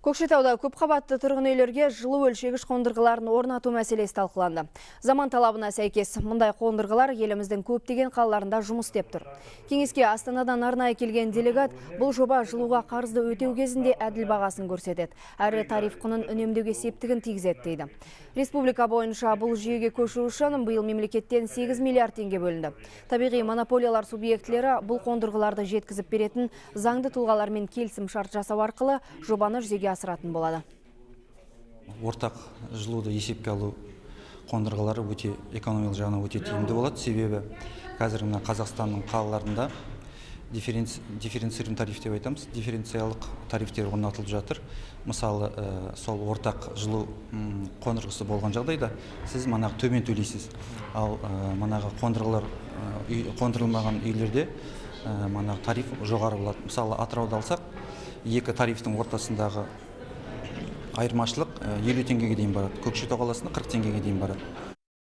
Көкшетауда көпқабатты тұрғын үйлерге жылу өлшегіш қондырғыларын орнату мәселесі талқыланды. Заман талабына сәйкес мұндай қондырғылар еліміздің көптеген қалаларында жұмыс істеп тұр. Кеңеске Астанадан арнайы келген делегат бұл жоба жылуға қарызды өтеу кезінде әділ бағасын көрсетеді, әрі тариф құнын үнемдеуге септігін тигізеді дейді. Республика бойынша бұл жүйеге көшу үшін биыл мемлекеттен 8 миллиард теңге бөлінді. Табиғи монополиялар субъектілері бұл қондырғыларды жеткізіп беретін заңды тұлғалармен келісім шарт жасау арқылы жобаны жүзеге асыратын болады. Ортақ жылуды есепке алу қондырғылары өте экономикалық жағынан өте тиімді болады. Себебі қазір мына Қазақстанның қалаларында дифференцированный тариф деп айтамыз, дифференциялық тарифтер орнатылып жатыр. Мысалы, сол ортақ жылу қондырғысы болған жағдайда сіз манағы төмен төлейсіз. Ал манағы қондырылмаған үйлерде манағы тариф жоғары болады. Мысалы, Атырауды алсақ, екі тарифтің ортасындағы айырмашылық 50 теңгеге дейін барады. Көкшетау қаласында 40 теңгеге дейін барады.